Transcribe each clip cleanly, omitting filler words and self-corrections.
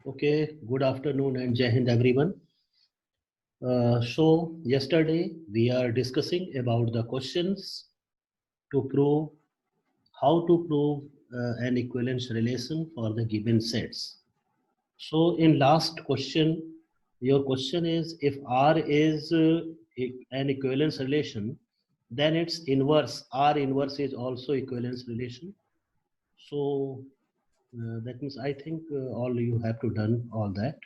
Okay, good afternoon and Jai Hind everyone. So yesterday we are discussing about the questions to prove how to prove an equivalence relation for the given sets. So in last question, your question is if R is an equivalence relation, then its inverse, R inverse is also equivalence relation. So that means I think all you have to done all that.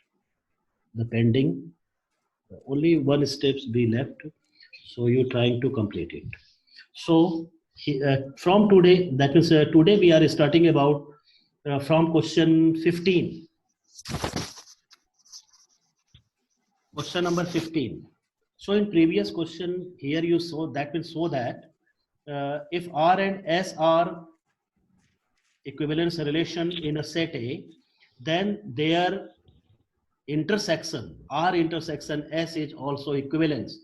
The pending only one steps be left, so you're trying to complete it. So from today, that means today we are starting about from question 15, question number 15. So in previous question here you saw that means so that if R and S are equivalence relation in a set A, then their intersection R intersection S is also equivalence.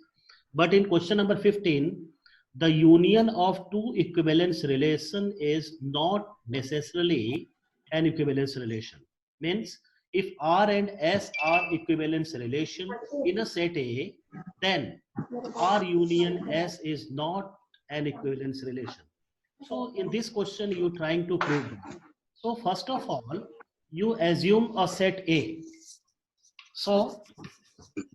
But in question number 15, the union of two equivalence relation is not necessarily an equivalence relation. Means if R and S are equivalence relation in a set A, then R union S is not an equivalence relation. So in this question, you're trying to prove that. So first of all, you assume a set A. So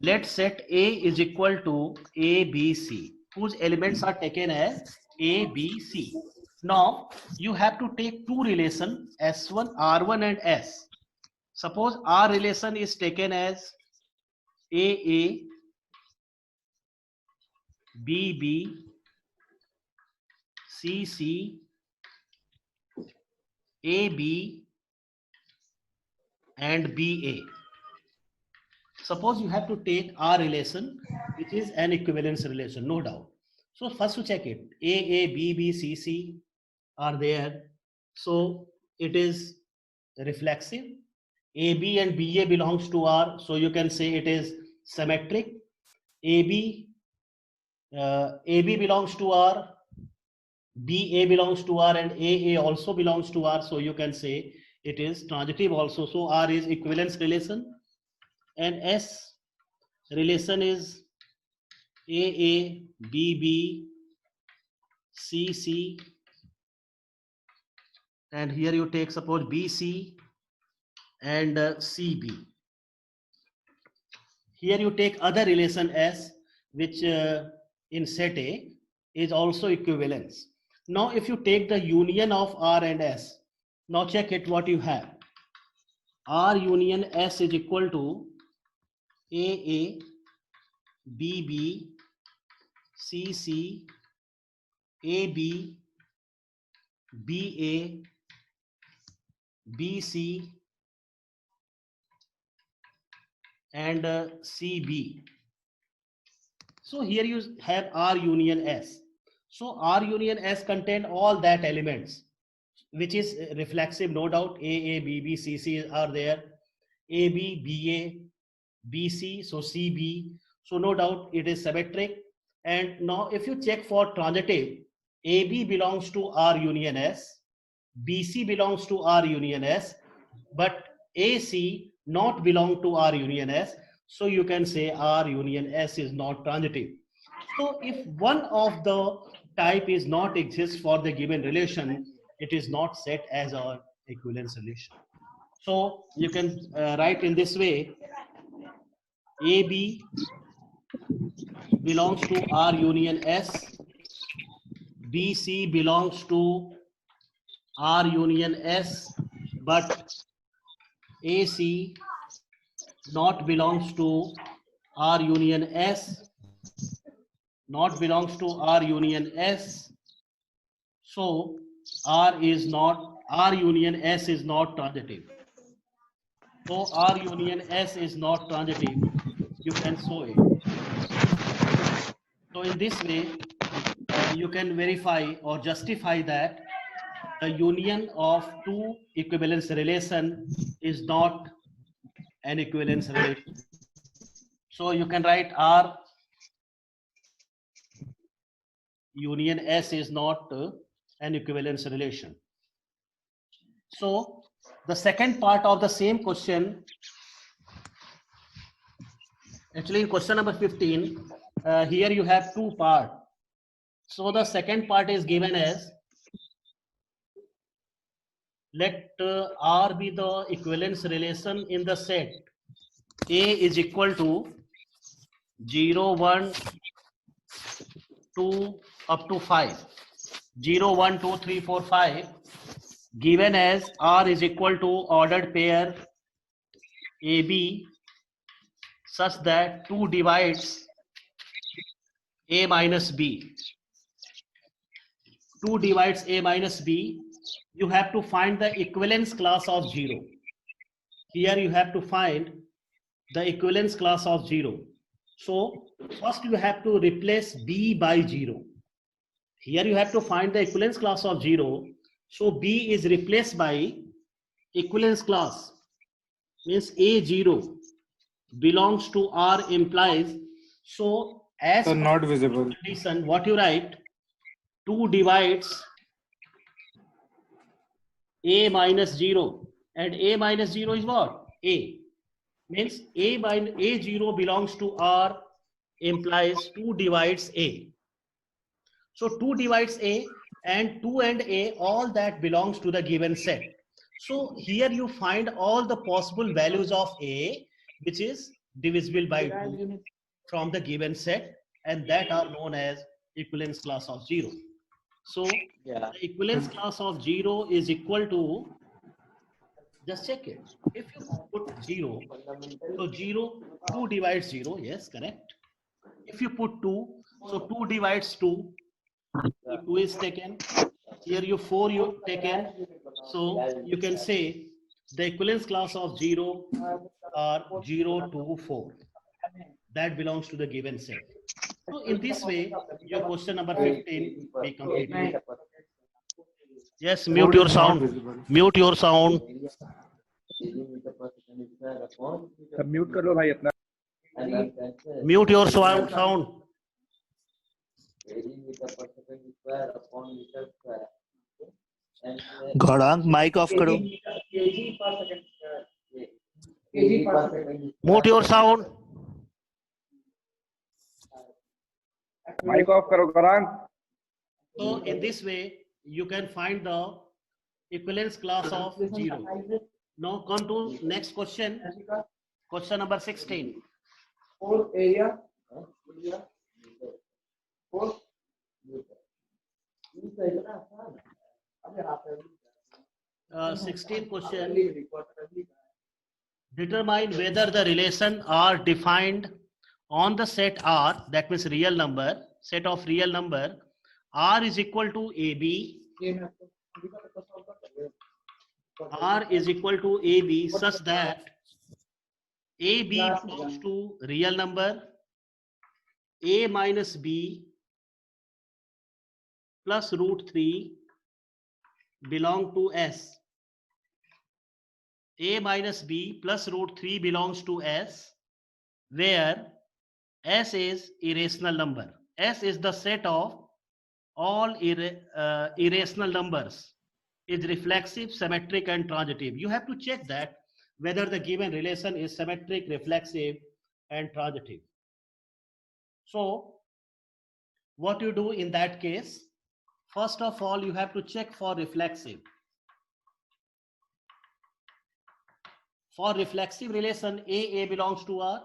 let set A is equal to A, B, C, whose elements are taken as A, B, C. Now you have to take two relations S1, R1 and S. Suppose R relation is taken as AA, BB, CC, AB and BA. Suppose you have to take R relation, which is an equivalence relation, no doubt. So first to check it, A, B, B, C, C are there. So it is reflexive. AB and BA belongs to R, so you can say it is symmetric. AB belongs to R, BA belongs to R, and AA also belongs to R, so you can say it is transitive also. So R is equivalence relation, and S relation is AA, BB, CC, and here you take suppose BC and CB. Here you take other relation S, which in set A is also equivalence. Now if you take the union of R and S, now check it what you have. R union S is equal to AA, BB, CC, AB, BA, BC and CB. So here you have R union S. So R union S contain all that elements, which is reflexive, no doubt. AA, BB, CC are there. AB, BA, BC, so CB. So no doubt it is symmetric. And now if you check for transitive, AB belongs to R union S, BC belongs to R union S, but AC not belong to R union S. So you can say R union S is not transitive. So if one of the type is not exist for the given relation, it is not set as an equivalence relation. So you can write in this way, AB belongs to R union S, BC belongs to R union S, but AC not belongs to R union S, not belongs to R union S. So R union S is not transitive. So R union S is not transitive. You can show it. So in this way, you can verify or justify that the union of two equivalence relation is not an equivalence relation. So you can write R union S is not an equivalence relation. So The second part of the same question, actually in question number 15, here you have two parts. So the second part is given as, let R be the equivalence relation in the set A is equal to 0, 1, 2 up to 5. 0, 1, 2, 3, 4, 5, given as R is equal to ordered pair AB such that 2 divides A minus B. 2 divides A minus B. You have to find the equivalence class of 0. Here you have to find the equivalence class of 0. So first you have to replace B by 0. Here you have to find the equivalence class of 0. So B is replaced by equivalence class, means A0 belongs to R implies. So as Sir, not visible. condition, what you write, 2 divides A minus 0, and A minus 0 is what? A. Means A0 belongs to R implies 2 divides A. So 2 divides A, and 2 and A, all that belongs to the given set. So here you find all the possible values of A which is divisible by 2 from the given set, and that are known as equivalence class of 0. So the equivalence class of 0 is equal to, just check it. If you put 0, so 0, 2 divides 0, yes, correct. If you put 2, so 2 divides 2, 2 is taken. Here you 4 you taken. So you can say the equivalence class of 0 are 0, 2, 4. That belongs to the given set. So in this way, your question number 15 be completed. Yes, mute your sound. Mute your sound. Mute कर लो भाई अपना. Mute your sound. Gaurang mic off करो. Mute your sound. Mic off करो Gaurang. So in this way, you can find the equivalence class of 0. Now come to next question. Question number 16. 4 area 16 question. Determine whether the relation are defined on the set R, that means real number, set of real number, R is equal to AB, R is equal to AB such that AB belongs to real number, A minus B plus root 3 belong to S. A minus B plus root 3 belongs to S, where S is irrational number. S is the set of all irrational numbers, is reflexive, symmetric, and transitive. You have to check that whether the given relation is symmetric, reflexive, and transitive. So what you do in that case, first of all, you have to check for reflexive. For reflexive relation, A belongs to R.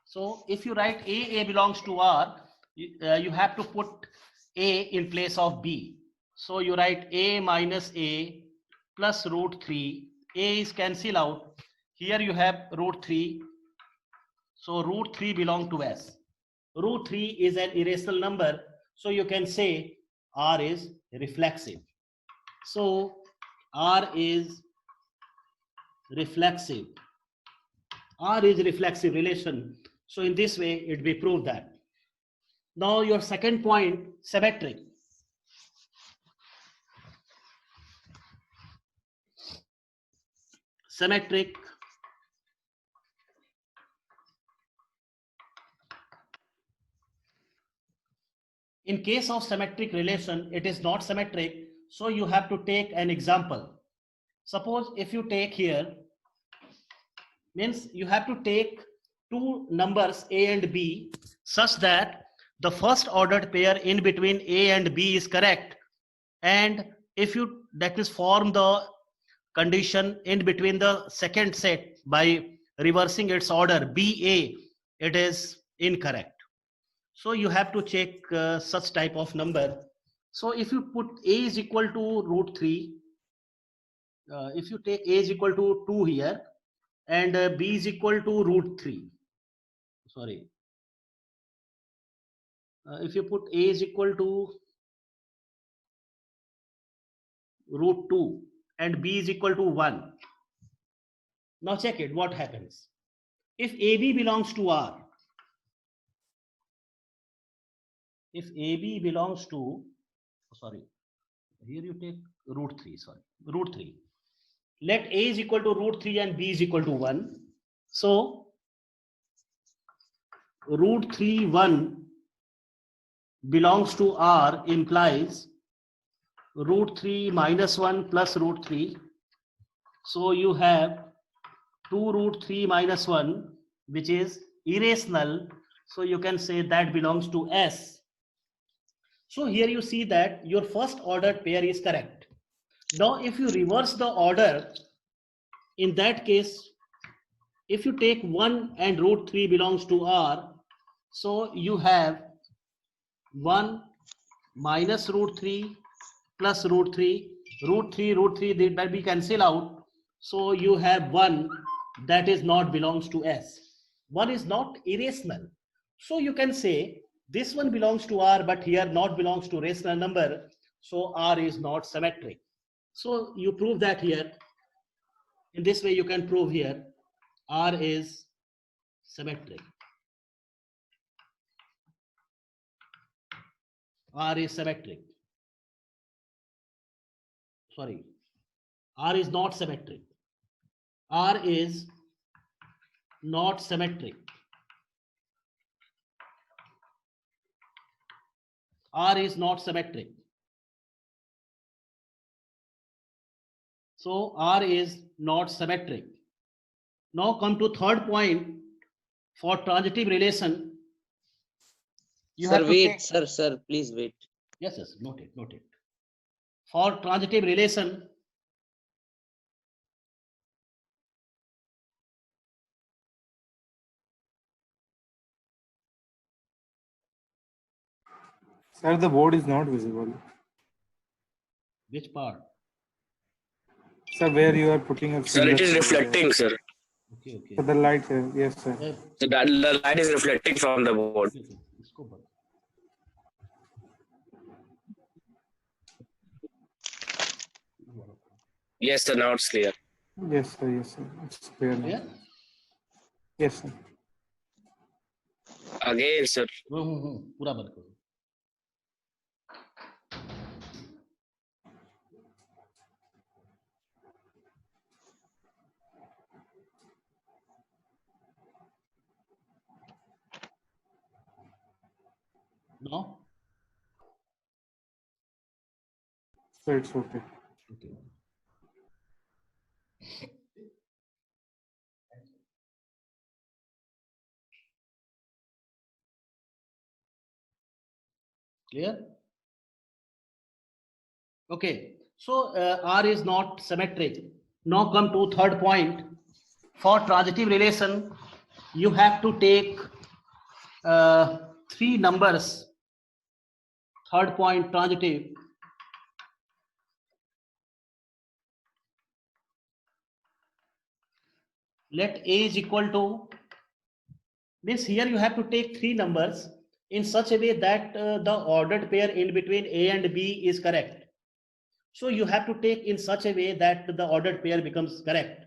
So if you write A belongs to R, you have to put A in place of B. So you write A minus A plus root 3. A is cancelled out. Here you have root 3. So root 3 belong to S. Root 3 is an irrational number. So you can say R is reflexive. So R is reflexive. R is reflexive relation. So in this way, it will prove that. Now your second point, symmetric. Symmetric. In case of symmetric relation, it is not symmetric. So you have to take an example. Suppose if you take here, means you have to take two numbers A and B such that the first ordered pair in between A and B is correct. And if you, that is, form the condition in between the second set by reversing its order BA, it is incorrect. So you have to check such type of number. So if you put A is equal to root 3, if you take A is equal to 2 here and B is equal to root 3, sorry, if you put A is equal to root 2 and B is equal to 1, now check it, what happens. If AB belongs to R, if AB belongs to, sorry, here you take root 3, sorry, root 3. Let A is equal to root 3 and B is equal to 1. So root 3, 1 belongs to R implies root 3 minus 1 plus root 3. So you have 2 root 3 minus 1, which is irrational. So you can say that belongs to S. So here you see that your first ordered pair is correct. Now if you reverse the order, in that case, if you take 1 and root 3 belongs to R, so you have 1 minus root 3 plus root 3, root 3 that we cancel out. So you have 1 that is not belongs to S. 1 is not irrational. So you can say this one belongs to R, but here not belongs to rational number. So R is not symmetric. So you prove that here. In this way you can prove here R is symmetric. R is symmetric. Sorry, R is not symmetric. R is not symmetric. R is not symmetric. So R is not symmetric. Now come to third point. For transitive relation, you Sir, have to wait, take, sir, please wait. yes, note it. For transitive relation, Sir, the board is not visible. which part? Sir, where you are putting a Sir, it is finger. reflecting, sir. Okay. Sir, the light, sir. Yes, sir. So that the light is reflecting from the board. इसको बंद. Yes, sir. Now it's clear. Yes, sir. Yes, sir. It's clear now. Yeah? Yes, sir. Again, sir. पूरा बंद करो. No? Sir, it's okay. Okay. Clear? Okay. So R is not symmetric. Now come to third point. For transitive relation, you have to take three numbers. Third point, transitive. Let A is equal to, means here you have to take three numbers in such a way that the ordered pair in between A and B is correct. So you have to take in such a way that the ordered pair becomes correct.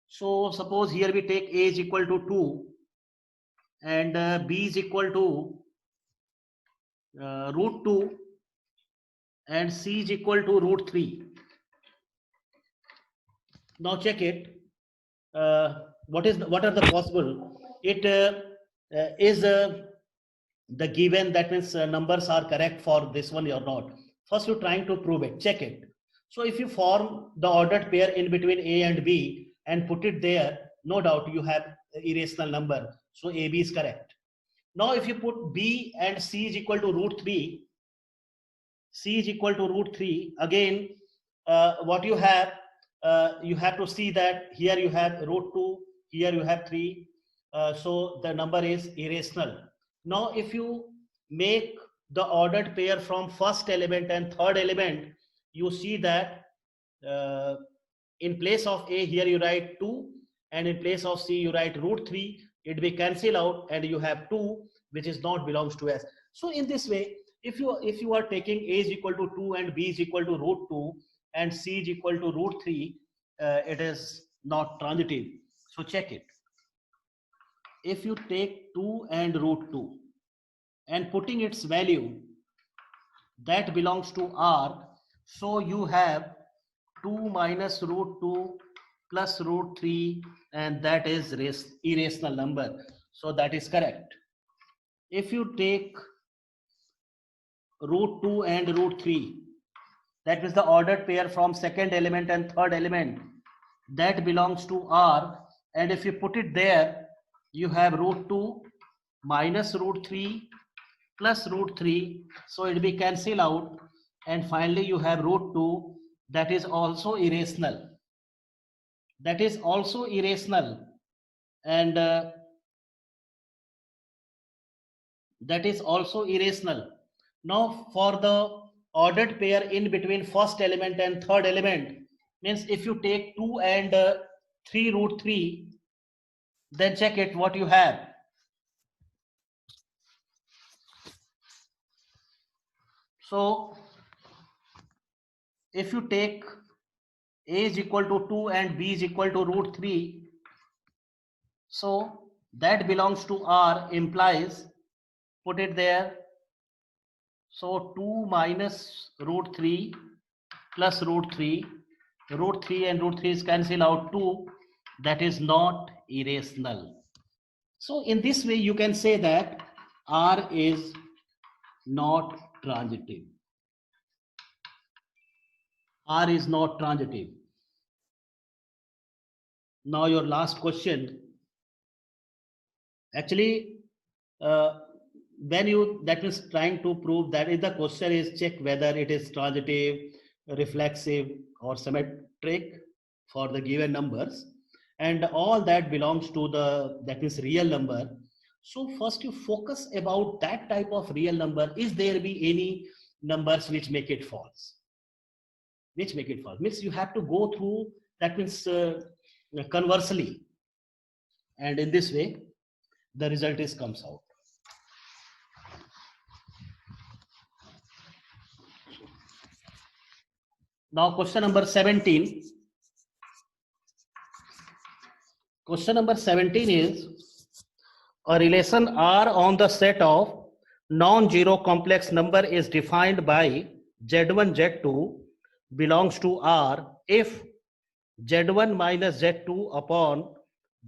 So suppose here we take A is equal to 2 and B is equal to root 2 and C is equal to root 3. Now check it. What are the possible? It is the given, that means numbers are correct for this one or not. First, you're trying to prove it, check it. So if you form the ordered pair in between A and B and put it there, no doubt you have irrational number. So AB is correct. Now, if you put B and C is equal to root 3, C is equal to root 3, again, what you have to see that here you have root 2, here you have 3. So the number is irrational. Now, if you make the ordered pair from first element and third element, you see that in place of A, here you write 2, and in place of C, you write root 3. It will cancel out, and you have 2, which is not belongs to S. So in this way, if you are taking A is equal to 2 and B is equal to root 2 and C is equal to root 3, it is not transitive. So check it. If you take 2 and root 2 and putting its value, that belongs to R. So you have 2 minus root 2 plus root 3, and that is irrational number. So that is correct. If you take root 2 and root 3, that is the ordered pair from second element and third element, that belongs to R. And if you put it there, you have root 2 minus root 3 plus root 3. So it will be cancelled out. And finally, you have root 2, that is also irrational. That is also irrational. And that is also irrational. Now, for the ordered pair in between first element and third element, means if you take 2 and 3 root 3, then check it what you have. So if you take A is equal to 2 and B is equal to root 3, so that belongs to R, implies, put it there. So 2 minus root 3 plus root 3, root 3 and root 3 is cancel out 2, that is not irrational. So in this way, you can say that R is not transitive. R is not transitive. Now your last question. Actually, when you, that means trying to prove that if the question is check whether it is transitive, reflexive or symmetric for the given numbers, and all that belongs to the, that means real number. So first you focus about that type of real number. Is there be any numbers which make it false? Which make it false means you have to go through, that means conversely, and in this way the result is comes out. Now question number 17. Question number 17 is a relation R on the set of non-zero complex number is defined by Z1 Z2 belongs to R if Z1 minus Z2 upon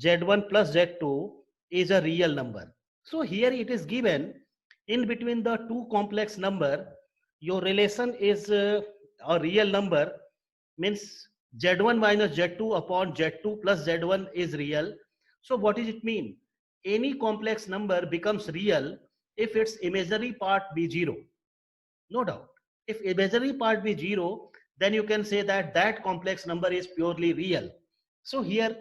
Z1 plus Z2 is a real number. So here it is given in between the two complex number, your relation is a real number, means Z1 minus Z2 upon Z2 plus Z1 is real. So what does it mean? Any complex number becomes real if its imaginary part be 0. No doubt. If imaginary part be 0, then you can say that that complex number is purely real. So here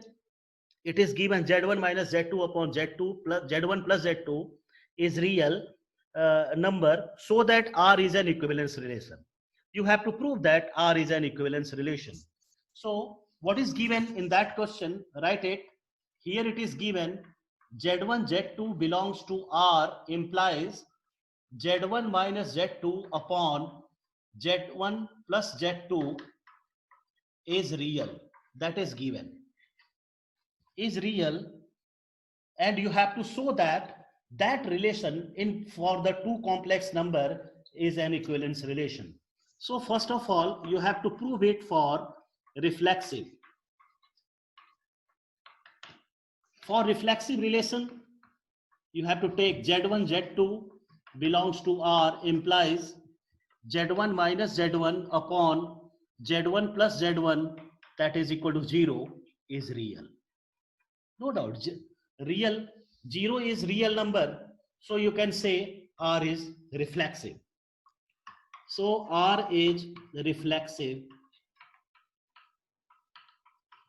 it is given Z1 minus Z2 upon Z2 plus Z1 plus Z2 is real number, so that R is an equivalence relation. You have to prove that R is an equivalence relation. So what is given in that question, write it. Here it is given Z1 Z2 belongs to R implies Z1 minus Z2 upon Z1 plus Z2 is real. That is given. Is real, and you have to show that that relation in for the two complex number is an equivalence relation. So first of all, you have to prove it for reflexive. For reflexive relation, you have to take Z1 Z2 belongs to R implies Z1 minus Z1 upon Z1 plus Z1, that is equal to 0, is real. No doubt, real 0 is real number. So you can say R is reflexive. So R is reflexive.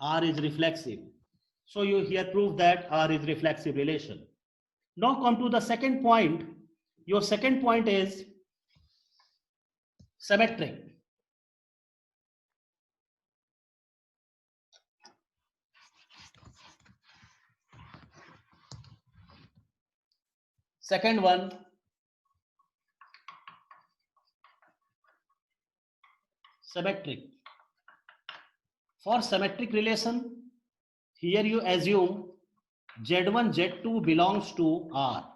R is reflexive. So you here prove that R is reflexive relation. Now come to the second point. Your second point is symmetric. Second one, symmetric. For symmetric relation, here you assume Z1, Z2 belongs to R.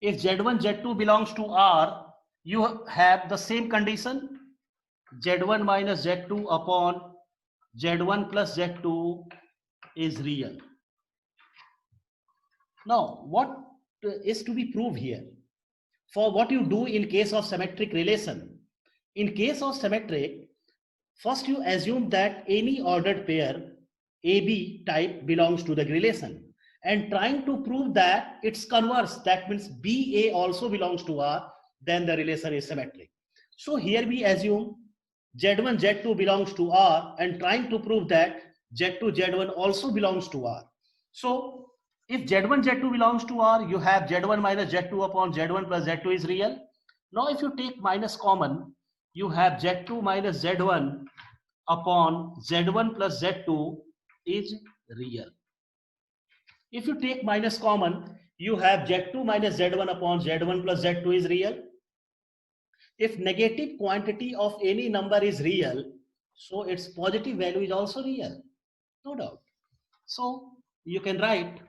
If Z1, Z2 belongs to R, you have the same condition, Z1 minus Z2 upon Z1 plus Z2 is real. Now, what is to be proved here? For what you do in case of symmetric relation, in case of symmetric, first you assume that any ordered pair AB type belongs to the relation, and trying to prove that it's converse, that means BA also belongs to R, then the relation is symmetric. So here we assume Z1, Z2 belongs to R, and trying to prove that Z2, Z1 also belongs to R. So if Z1, Z2 belongs to R, you have Z1 minus Z2 upon Z1 plus Z2 is real. Now if you take minus common, you have Z2 minus Z1 upon Z1 plus Z2 is real. If you take minus common, you have Z2 minus Z1 upon Z1 plus Z2 is real. If negative quantity of any number is real, so its positive value is also real, no doubt. So you can write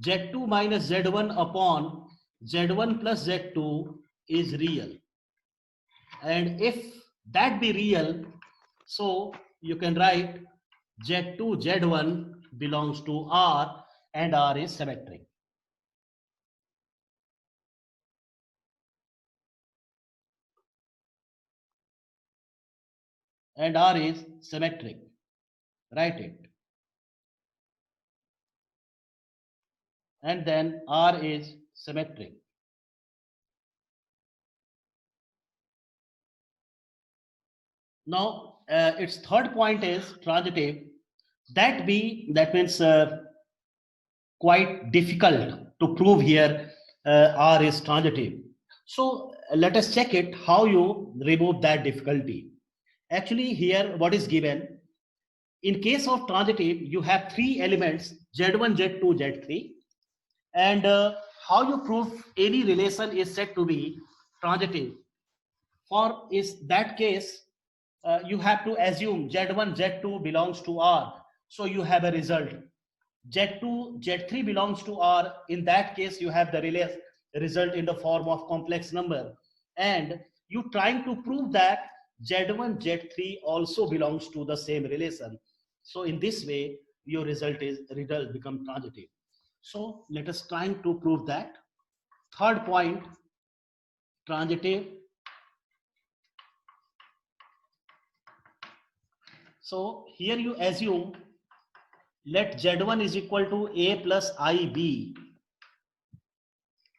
Z2 minus Z1 upon Z1 plus Z2 is real. And if that be real, so you can write Z2, Z1 belongs to R and R is symmetric. And R is symmetric. Write it. And then R is symmetric. Now, its third point is transitive. That means quite difficult to prove here R is transitive. So let us check it how you remove that difficulty. Actually here what is given, in case of transitive you have three elements Z1, Z2, Z3, and how you prove any relation is said to be transitive. For is that case you have to assume Z1, Z2 belongs to R. So you have a result. Z2, Z3 belongs to R. In that case, you have the result in the form of complex number. And you trying to prove that Z1, Z3 also belongs to the same relation. So in this way, your result become transitive. So let us trying to prove that. Third point, transitive. So here you assume let Z1 is equal to A plus IB,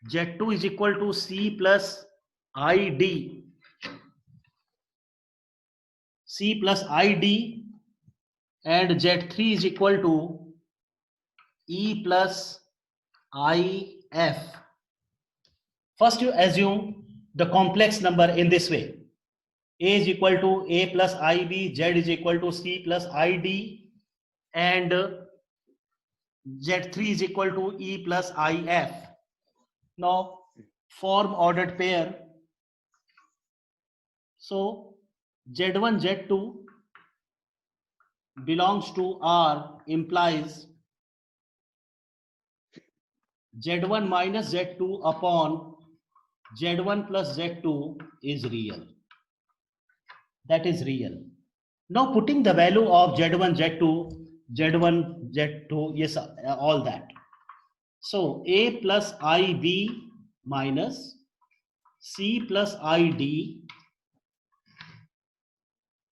Z2 is equal to C plus ID, C plus ID, and Z3 is equal to E plus IF. First you assume the complex number in this way. A is equal to A plus IB, Z is equal to C plus ID, and Z3 is equal to E plus IF. Now form ordered pair. So Z1, Z2 belongs to R implies Z1 minus Z2 upon Z1 plus Z2 is real. That is real. Now putting the value of Z1, Z2, yes, all that. So A plus IB minus C plus ID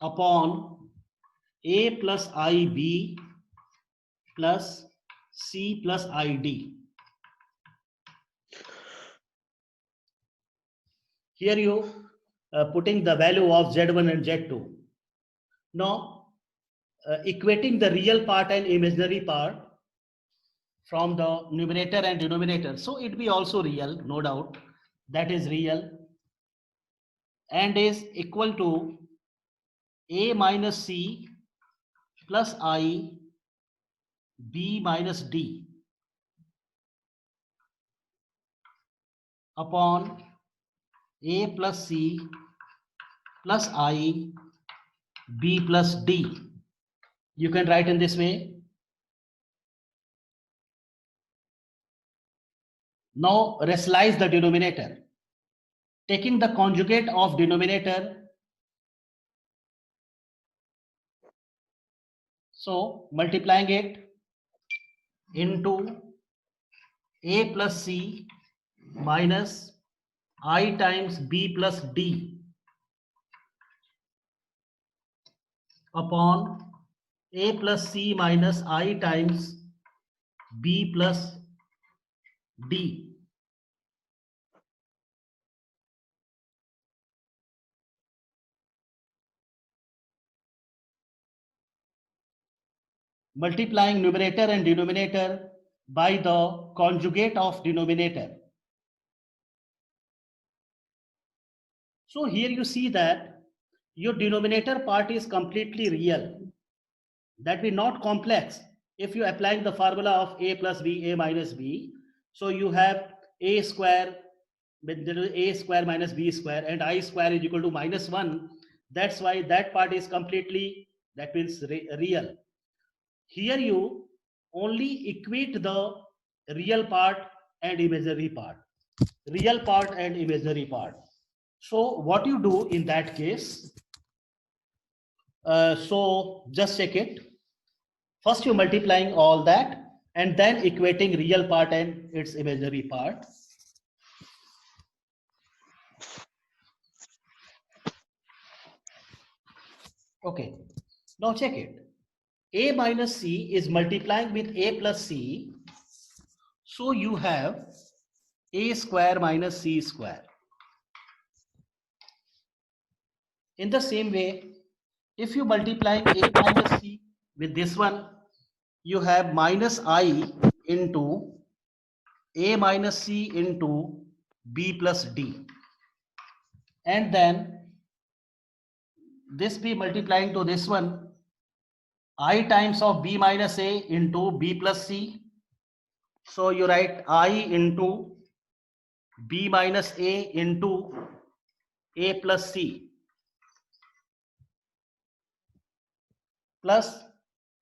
upon A plus IB plus C plus ID. Here you putting the value of Z1 and Z2. Now, equating the real part and imaginary part from the numerator and denominator. So it be also real, no doubt. That is real and is equal to A minus C plus I B minus D upon A plus C plus I B plus D. You can write in this way. Now rationalize the denominator. Taking the conjugate of denominator. So multiplying it into A plus C minus I times B plus D upon A plus C minus I times B plus D. Multiplying numerator and denominator by the conjugate of denominator. So here you see that your denominator part is completely real. That will not complex. If you applying the formula of A plus B, A minus B, so you have A square, A square minus B square, and I square is equal to minus 1. That's why that part is completely, that means real. Here you only equate the real part and imaginary part. Real part and imaginary part. So what you do in that case, so just check it. First you multiplying all that and then equating real part and its imaginary part. Okay, now check it. A minus C is multiplying with A plus C. So you have A square minus C square. In the same way, if you multiplying A minus C with this one, you have minus I into A minus C into B plus D. And then this be multiplying to this one, I times of B minus A into B plus C. So you write I into B minus A into A plus C. Plus,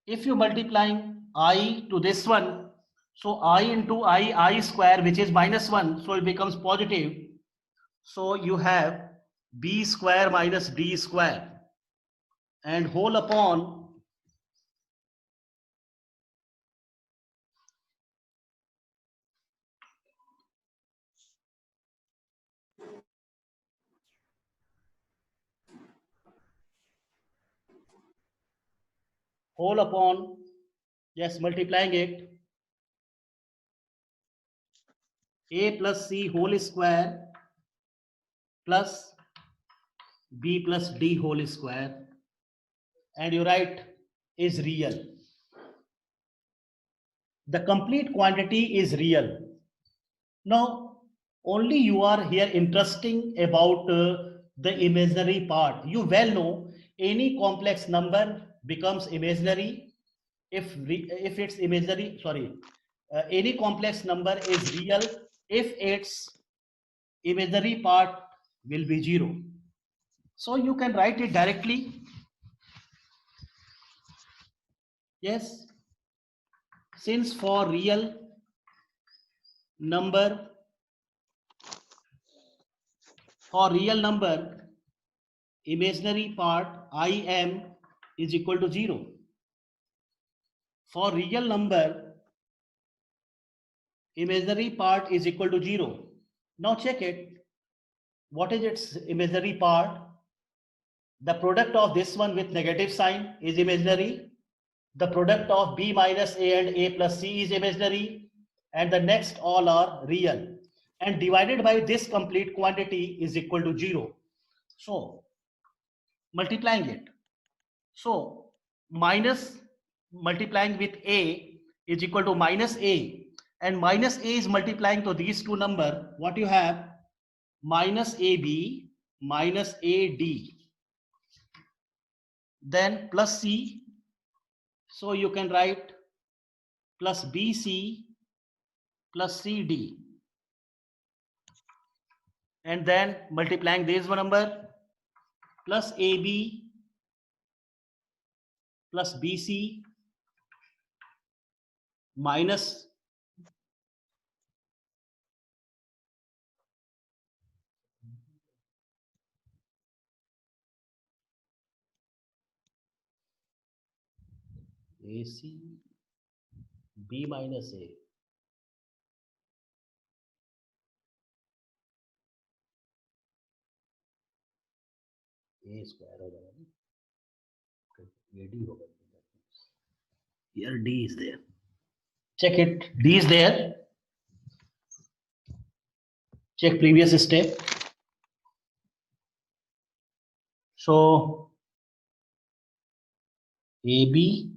if you multiplying I to this one, so I into I square, which is minus 1, so it becomes positive. So you have B square minus D square and whole upon just multiplying it, A plus C whole square plus B plus D whole square, and you write is real. The complete quantity is real. Now, only you are here interesting about the imaginary part. You well know any complex number becomes imaginary if it's imaginary, sorry, any complex number is real if its imaginary part will be 0. So you can write it directly. Yes, since for real number, imaginary part Im is equal to 0. For real number, imaginary part is equal to 0. Now check it. what is its imaginary part? The product of this one with negative sign is imaginary. The product of b minus a and a plus c is imaginary. And the next all are real. And divided by this complete quantity is equal to 0. So multiplying it. So minus multiplying with a is equal to minus a, and minus a is multiplying to these two number. What you have? Minus ab minus ad, then plus c. So you can write plus bc plus cd, and then multiplying this one number plus ab plus bc minus ac b minus a square हो जाएगा ना, AD होगा. Here D is there. Check it. D is there. Check previous step. So AB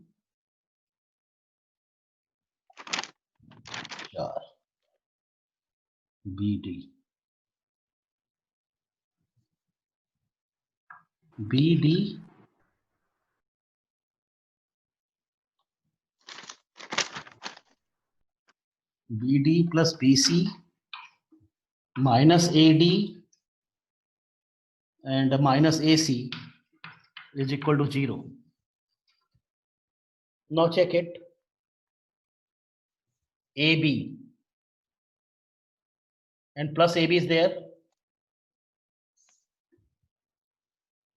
BD BD BD plus BC minus AD and minus AC is equal to 0. Now check it. AB and plus AB is there.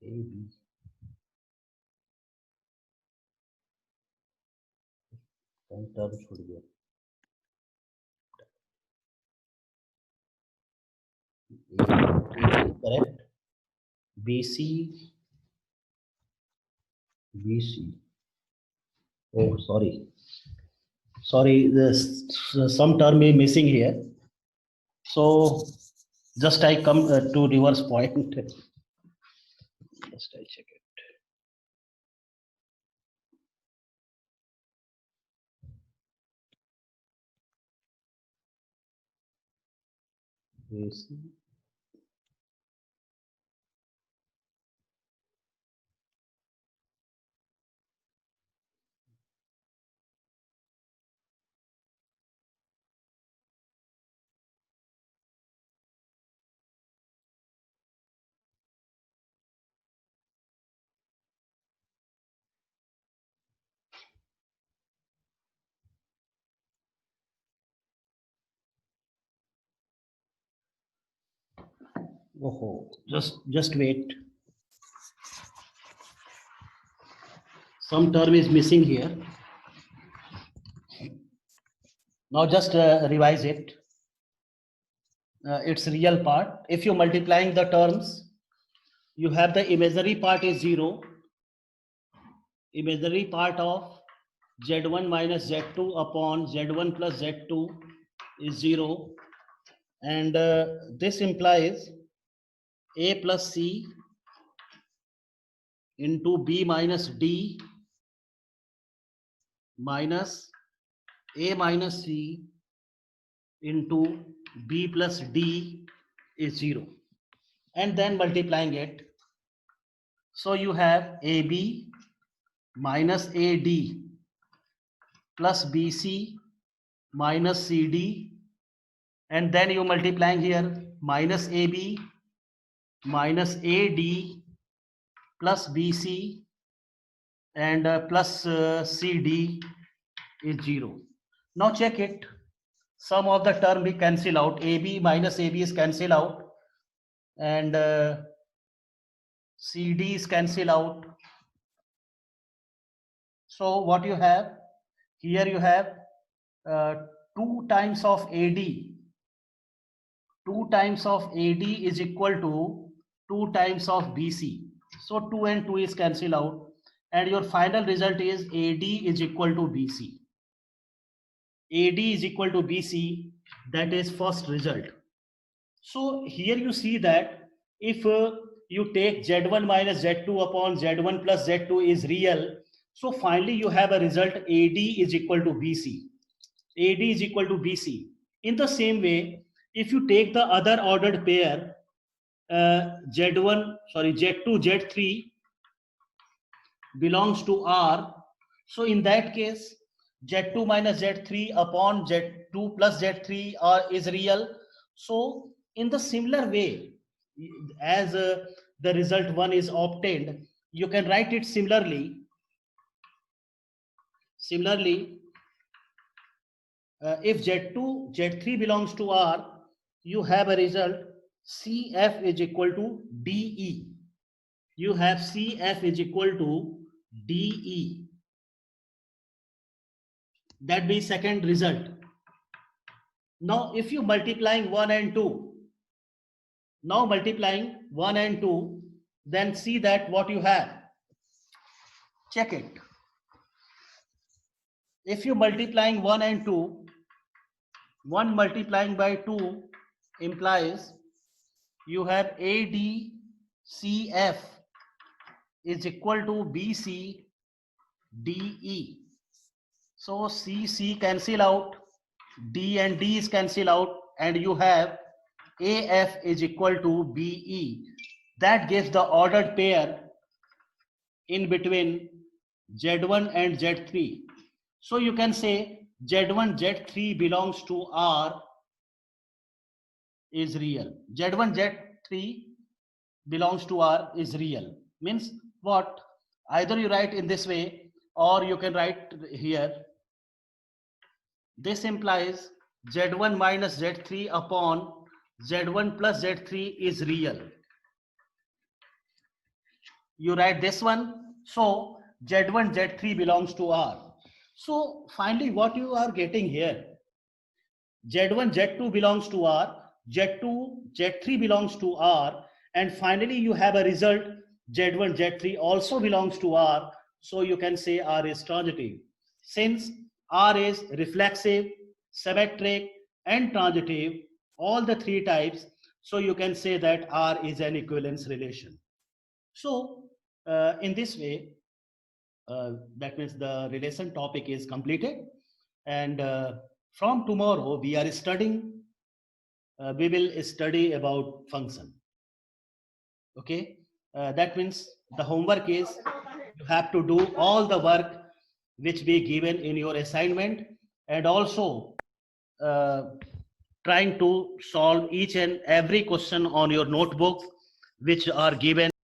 AB. And term should be correct. BC BC. Oh, sorry, there's some term is missing here. So just I come to reverse point. Just I check it. AC. Oh, just wait. Some term is missing here. Now just revise it. It's real part. If you multiplying the terms, you have the imaginary part is 0. Imaginary part of Z1 minus Z2 upon Z1 plus Z2 is 0. And this implies A plus C into B minus D minus A minus C into B plus D is 0. And then multiplying it. So you have AB minus AD plus BC minus CD, and then you multiplying here minus AB minus AD plus BC and plus CD is 0. Now check it. Some of the term we cancel out. AB minus AB is cancel out, and CD is cancel out. So what you have here, you have 2 times of AD, 2 times of AD is equal to 2 times of BC. So 2 and 2 is cancelled out, and your final result is AD is equal to BC. AD is equal to BC, that is first result. So here you see that if you take Z1 minus Z2 upon Z1 plus Z2 is real, so finally you have a result AD is equal to BC. AD is equal to BC. In the same way, if you take the other ordered pair, Z2, Z3 belongs to R. So in that case, Z2 minus Z3 upon Z2 plus Z3 is real. So in the similar way, as the result 1 is obtained, you can write it similarly. If Z2, Z3 belongs to R, you have a result CF is equal to DE. You have CF is equal to DE. That be second result. Now, if you multiplying 1 and 2, then see that what you have. Check it. If you multiplying 1 and 2, 1 multiplying by 2 implies you have ADCF is equal to BC DE. So CC cancel out, D and D is cancel out, and you have AF is equal to BE. That gives the ordered pair in between Z1 and Z3. So you can say Z1, Z3 belongs to R is real. Z1, Z3 belongs to R is real. Means what? Either you write in this way or you can write here. This implies Z1 minus Z3 upon Z1 plus Z3 is real. You write this one. So Z1, Z3 belongs to R. So finally what you are getting here, Z1, Z2 belongs to R, Z2, Z3 belongs to R, and finally you have a result Z1, Z3 also belongs to R. So you can say R is transitive. Since R is reflexive, symmetric, and transitive, all the three types, so you can say that R is an equivalence relation. So in this way, that means the relation topic is completed, and from tomorrow we are studying, we will study about function. Okay, that means the homework is you have to do all the work which be given in your assignment, and also trying to solve each and every question on your notebook which are given